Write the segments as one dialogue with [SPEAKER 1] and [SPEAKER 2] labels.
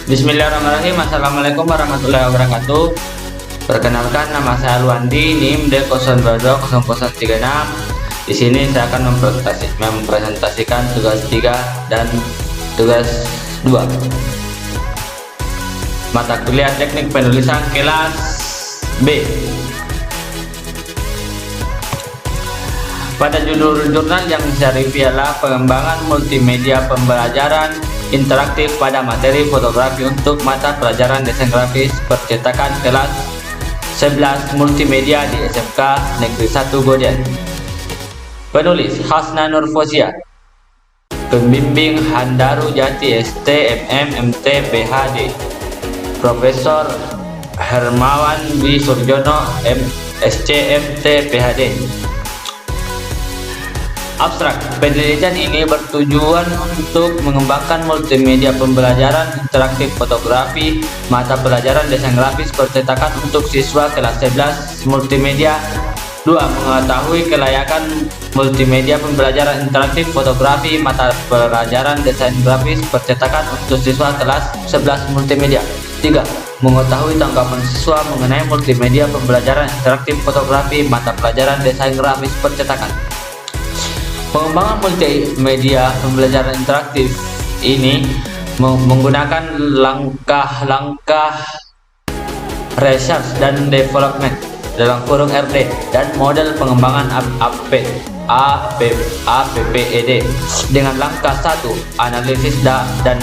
[SPEAKER 1] Bismillahirrahmanirrahim. Assalamualaikum warahmatullahi wabarakatuh. Perkenalkan, nama saya Alwandi, NIM D022036. Di sini saya akan mempresentasikan tugas 3 dan tugas 2 mata kuliah teknik penulisan kelas B. Pada judul jurnal yang saya review adalah pengembangan multimedia pembelajaran interaktif pada materi fotografi untuk mata pelajaran desain grafis percetakan kelas 11 multimedia di SMK Negeri 1 Goden. Penulis Hasna Nurfozia, pembimbing Handaru Jati ST MM MT PhD, Profesor Hermawan Dwi Surjono MSc MT PhD. Abstrak, penelitian ini bertujuan untuk mengembangkan multimedia pembelajaran interaktif fotografi mata pelajaran desain grafis percetakan untuk siswa kelas 11 multimedia. 2. Mengetahui kelayakan multimedia pembelajaran interaktif fotografi mata pelajaran desain grafis percetakan untuk siswa kelas 11 multimedia. 3. Mengetahui tanggapan siswa mengenai multimedia pembelajaran interaktif fotografi mata pelajaran desain grafis percetakan. Pengembangan multimedia pembelajaran interaktif ini menggunakan langkah-langkah research dan development dalam kurung RD dan model pengembangan APPED dengan langkah 1. Analisis dan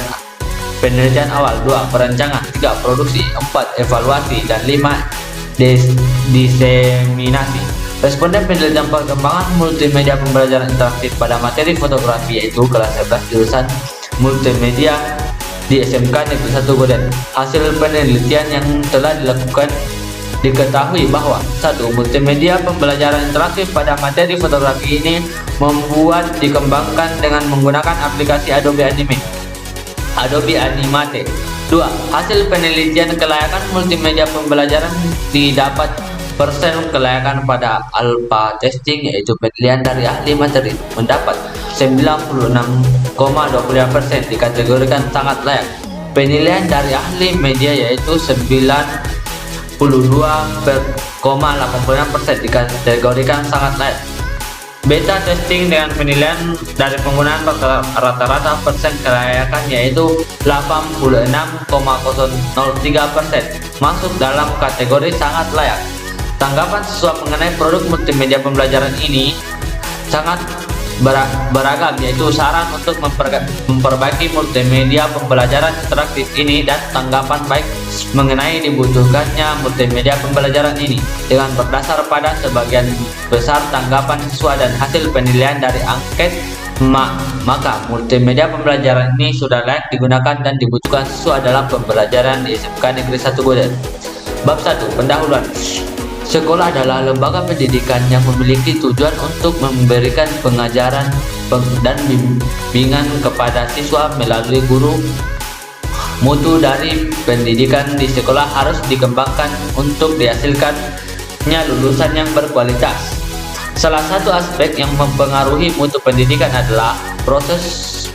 [SPEAKER 1] penelitian awal, 2. Perancangan, 3. Produksi, 4. Evaluasi, dan 5. Diseminasi. Responden penelitian pengembangan multimedia pembelajaran interaktif pada materi fotografi yaitu kelas 11 jurusan multimedia di SMK Negeri 1 Goden. Hasil penelitian yang telah dilakukan diketahui bahwa 1. Multimedia pembelajaran interaktif pada materi fotografi ini dikembangkan dengan menggunakan aplikasi Adobe Animate. 2. Hasil penelitian kelayakan multimedia pembelajaran didapat persen kelayakan pada alpha testing yaitu penilaian dari ahli materi mendapat 96,25% dikategorikan sangat layak. Penilaian dari ahli media yaitu 92,86% dikategorikan sangat layak. Beta testing dengan penilaian dari penggunaan rata-rata persen kelayakan yaitu 86,003% masuk dalam kategori sangat layak. Tanggapan siswa mengenai produk multimedia pembelajaran ini sangat beragam, yaitu saran untuk memperbaiki multimedia pembelajaran interaktif ini dan tanggapan baik mengenai dibutuhkannya multimedia pembelajaran ini. Dengan berdasar pada sebagian besar tanggapan siswa dan hasil penilaian dari angket, maka multimedia pembelajaran ini sudah layak digunakan dan dibutuhkan siswa dalam pembelajaran di SMK Negeri 1 Goden. Bab 1. Pendahuluan. Sekolah adalah lembaga pendidikan yang memiliki tujuan untuk memberikan pengajaran dan bimbingan kepada siswa melalui guru. Mutu dari pendidikan di sekolah harus dikembangkan untuk dihasilkannya lulusan yang berkualitas. Salah satu aspek yang mempengaruhi mutu pendidikan adalah proses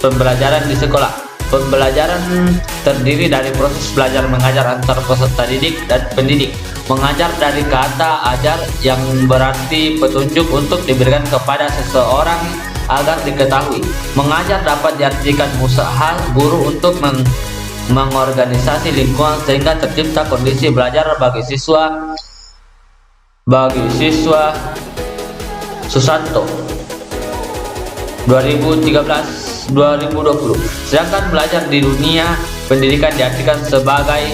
[SPEAKER 1] pembelajaran di sekolah. Pembelajaran terdiri dari proses belajar mengajar antar peserta didik dan pendidik. Mengajar dari kata ajar yang berarti petunjuk untuk diberikan kepada seseorang agar diketahui. Mengajar dapat diartikan usaha guru untuk mengorganisasi lingkungan sehingga tercipta kondisi belajar bagi siswa Susanto 2013-2020. Sedangkan belajar di dunia pendidikan diartikan sebagai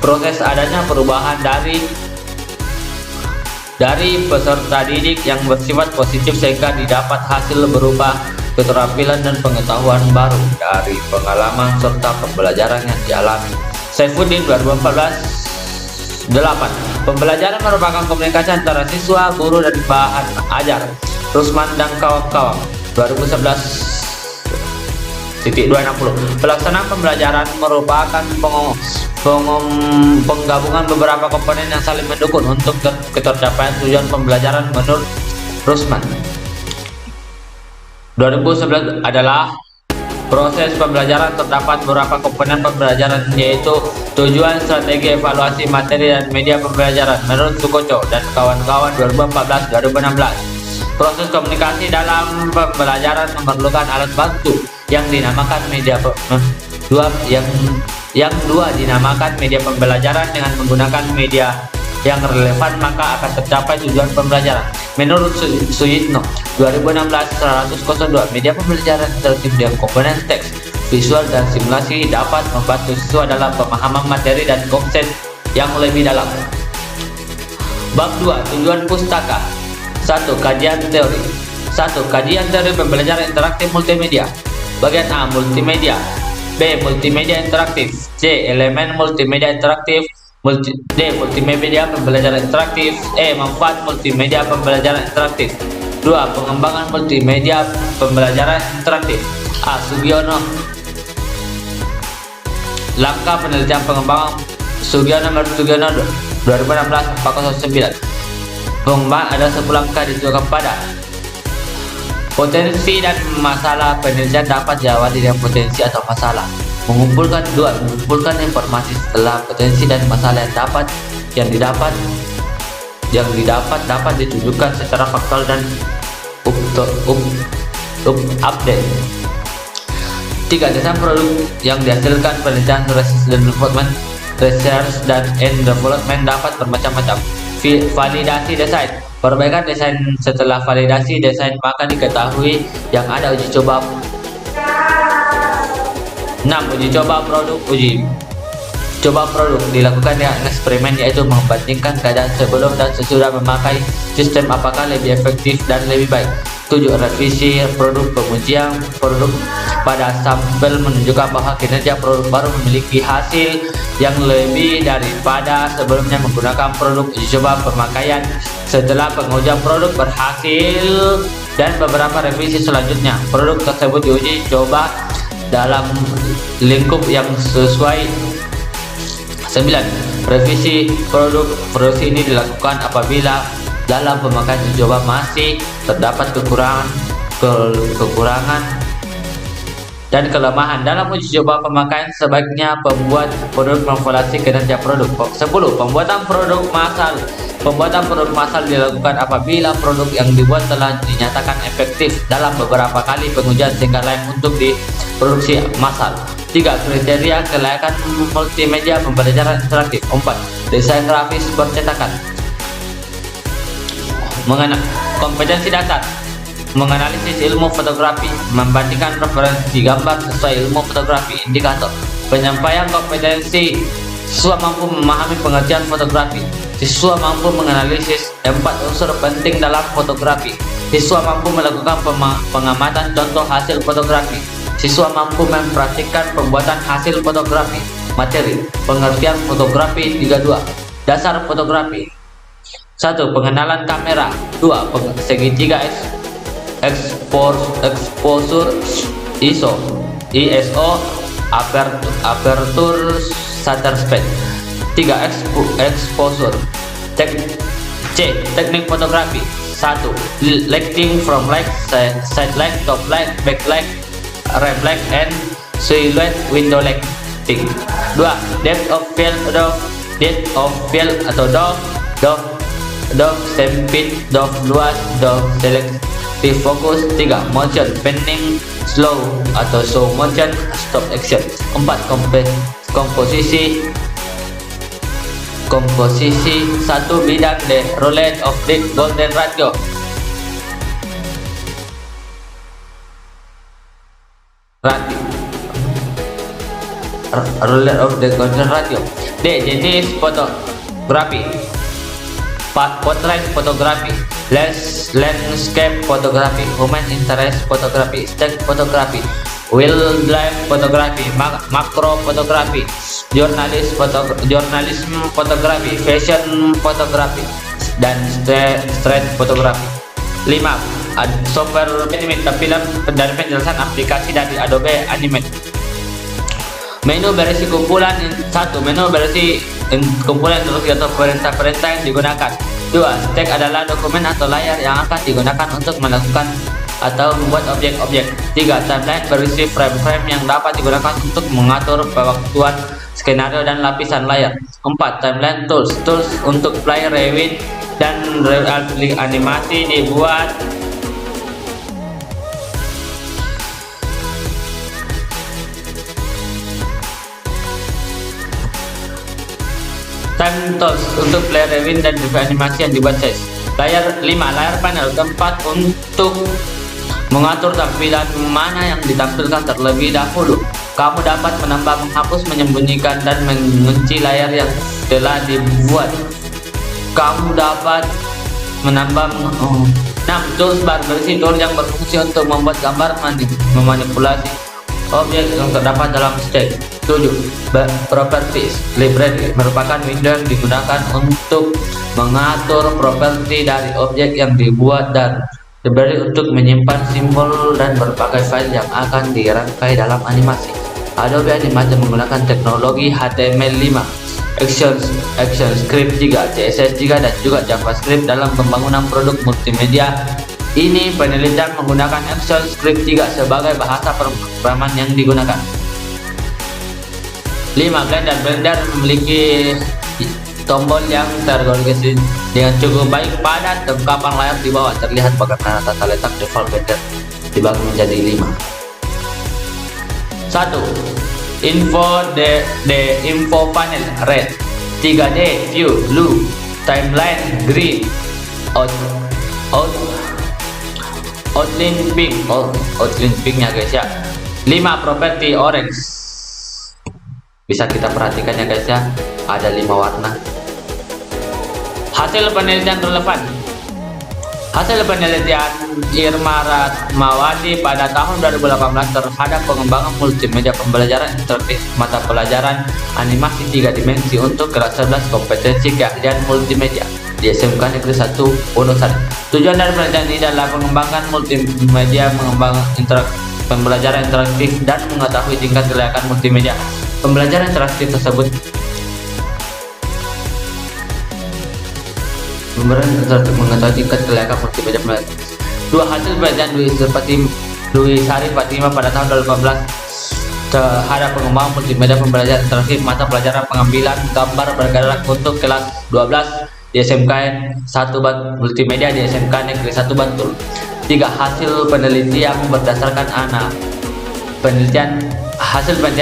[SPEAKER 1] proses adanya perubahan dari peserta didik yang bersifat positif sehingga didapat hasil berupa keterampilan dan pengetahuan baru dari pengalaman serta pembelajaran yang dialami. Saifuddin 2014-8. Pembelajaran merupakan komunikasi antara siswa, guru, dan bahan ajar. Rusman dan kawan-kawan 2011-260. Pelaksanaan pembelajaran merupakan penggabungan beberapa komponen yang saling mendukung untuk ketercapaian tujuan pembelajaran menurut Rusman. 2011 adalah Proses pembelajaran terdapat beberapa komponen pembelajaran, yaitu tujuan, strategi, evaluasi materi dan media pembelajaran menurut Sukoco dan kawan-kawan 2014-2016. Proses komunikasi dalam pembelajaran memerlukan alat bantu yang dinamakan media dinamakan media pembelajaran. Dengan menggunakan media yang relevan maka akan tercapai tujuan pembelajaran. Menurut Suyitno 2016-102, media pembelajaran terdiri dari komponen teks, visual, dan simulasi dapat membantu siswa dalam pemahaman materi dan konsep yang lebih dalam. Bab 2. Tujuan pustaka. 1. Kajian teori. 1. Kajian teori pembelajaran interaktif multimedia. Bagian A. Multimedia. B. Multimedia interaktif. C. Elemen multimedia interaktif. D. Multimedia pembelajaran interaktif. E. Manfaat multimedia pembelajaran interaktif. 2. Pengembangan multimedia pembelajaran interaktif. A. Sugiono. Langkah penelitian pengembangan Sugiono 2016-409. Pengembangan ada 10 langkah ditujukan pada potensi dan masalah. Penelitian dapat diawali dengan potensi atau masalah. Mengumpulkan informasi setelah potensi dan masalah yang didapat dapat ditunjukkan secara faktual dan update. 3. Desain produk yang dihasilkan penelitian. Research dan development dapat bermacam-macam. Validasi desain. Perbaikan desain. Setelah validasi desain maka diketahui yang ada uji coba. 6. Uji coba produk. Uji coba produk dilakukan dengan eksperimen, yaitu membandingkan keadaan sebelum dan sesudah memakai sistem apakah lebih efektif dan lebih baik. 7. Revisi produk. Pengujian produk pada sampel menunjukkan bahwa kinerja produk baru memiliki hasil yang lebih daripada sebelumnya menggunakan produk. Uji coba pemakaian. Setelah pengujian produk berhasil dan beberapa revisi selanjutnya, produk tersebut diuji coba dalam lingkup yang sesuai. 9. Revisi produk. Revisi ini dilakukan apabila dalam pemakaian uji coba masih terdapat kekurangan dan kelemahan. Dalam uji coba pemakaian sebaiknya pembuat produk mengevaluasi kinerja produk. 10. Pembuatan produk massal. Pembuatan produk massal dilakukan apabila produk yang dibuat telah dinyatakan efektif dalam beberapa kali pengujian sehingga layak untuk diproduksi massal. 3. Kriteria kelayakan multimedia pembelajaran interaktif. 4. Desain grafis percetakan. Kompetensi dasar. Menganalisis ilmu fotografi. Membandingkan referensi gambar sesuai ilmu fotografi. Indikator. Penyampaian kompetensi. Siswa mampu memahami pengertian fotografi. Siswa mampu menganalisis 4 unsur penting dalam fotografi. Siswa mampu melakukan pengamatan contoh hasil fotografi. Siswa mampu mempraktikkan pembuatan hasil fotografi. Materi. Pengertian fotografi 32. Dasar fotografi. 1. Pengenalan kamera. 2. Segitiga exposure ISO. Aperture shutter speed. 3. Exposure. C. Teknik fotografi. 1. Lighting from light, side light, top light, backlight, ramp light, and silhouette window lighting. 2. Depth of field atau depth sempit, depth luas, depth selective focus. 3. Motion panning, slow atau slow motion, stop action. 4. Komposisi 1. Bidang the roulette of the golden ratio. Roulette of the golden ratio. D. Jenis fotografi. Portrait fotografi, landscape fotografi, human interest fotografi, still fotografi, wildlife fotografi, makro fotografi, jurnalisme fotografi, fashion fotografi, dan street fotografi. 5. Software Animate, tampilan dan penjelasan aplikasi dari Adobe Animate. Menu berisi kumpulan. 1. Menu berisi kumpulan instruksi atau perintah-perintah yang digunakan. 2. Stack adalah dokumen atau layar yang akan digunakan untuk melakukan atau membuat objek-objek. 3. Timeline berisi frame-frame yang dapat digunakan untuk mengatur pewaktuan, skenario, dan lapisan layar. 4. Timeline tools. Tools untuk play, rewind, dan animasi dibuat time tools untuk play, rewind, dan animasi yang dibuat size. Layar 5. Layar panel. Tempat untuk mengatur tampilan mana yang ditampilkan terlebih dahulu. Kamu dapat menambah, menghapus, menyembunyikan, dan mengunci layar yang telah dibuat. Kamu dapat menambah 6. Tools bar berisi tool yang berfungsi untuk membuat gambar, memanipulasi objek yang terdapat dalam stack. 7. Properties library merupakan window yang digunakan untuk mengatur properti dari objek yang dibuat, dan library untuk menyimpan simbol dan berbagai file yang akan dirangkai dalam animasi. Adobe Animator menggunakan teknologi HTML5, ActionScript 3, CSS 3, dan juga JavaScript dalam pembangunan produk multimedia. Ini penelitian menggunakan ActionScript 3 sebagai bahasa pemrograman yang digunakan. 5. Blender. Blender memiliki tombol yang terorganisasi dengan cukup baik pada tangkapan layar di bawah. Terlihat bagaimana tata letak default Blender dibagi menjadi 5. 1. Info panel red, 3D view blue, timeline green, outline pink. Outline pink ya guys ya. 5. Property orange. Bisa kita perhatikan ya guys ya, ada 5 warna. Hasil penelitian relevan. Hasil penelitian Irma Ratmawati pada tahun 2018 terhadap pengembangan multimedia pembelajaran interaktif mata pelajaran animasi 3 dimensi untuk kelas 11 kompetensi keahlian multimedia di SMK Negeri 1 Wonosari. Tujuan dari penelitian ini adalah mengembangkan multimedia, mengembangkan pembelajaran interaktif, dan mengetahui tingkat kelayakan multimedia pembelajaran interaktif tersebut. Interaktif mengetahui tingkat kelayakan multimedia pembelajaran. 2. Hasil penelitian Dwi Sari Fatima pada tahun 2018 terhadap pengembangan multimedia pembelajaran interaktif mata pelajaran pengambilan gambar bergerak untuk kelas 12 di SMK 1 Multimedia di SMK Negeri 1 Bantul. 3. Hasil penelitian berdasarkan hasil penelitian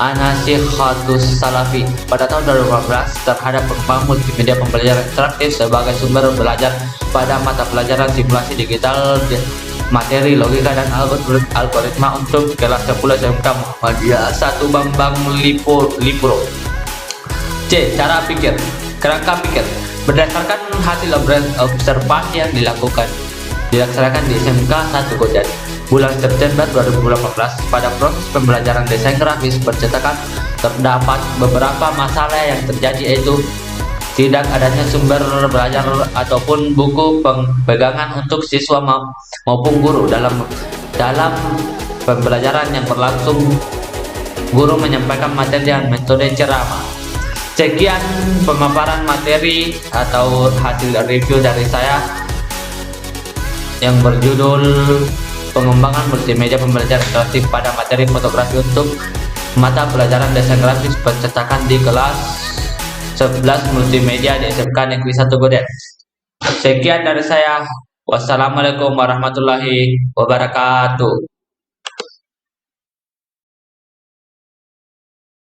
[SPEAKER 1] Anasikatus Salafi pada tahun 2015 terhadap pengembangan multimedia pembelajaran interaktif sebagai sumber belajar pada mata pelajaran simulasi digital, materi, logika, dan algoritma untuk kelas 10 SMK Muhammadiyah 1 Bambang Lipuro. C. Cara pikir. Kerangka pikir. Berdasarkan hasil observasi yang dilaksanakan di SMK 1 Gojan bulan September 2018, pada proses pembelajaran desain grafis percetakan terdapat beberapa masalah yang terjadi, yaitu tidak adanya sumber belajar ataupun buku pegangan untuk siswa maupun guru dalam pembelajaran yang berlangsung. Guru menyampaikan materi dengan metode ceramah. Sekian pemaparan materi atau hasil review dari saya yang berjudul pengembangan multimedia pembelajaran interaktif pada materi fotografi untuk mata pelajaran desain grafis percetakan di kelas 11 multimedia di SMK Negeri 1 Goden. Sekian dari saya. Wassalamualaikum warahmatullahi wabarakatuh.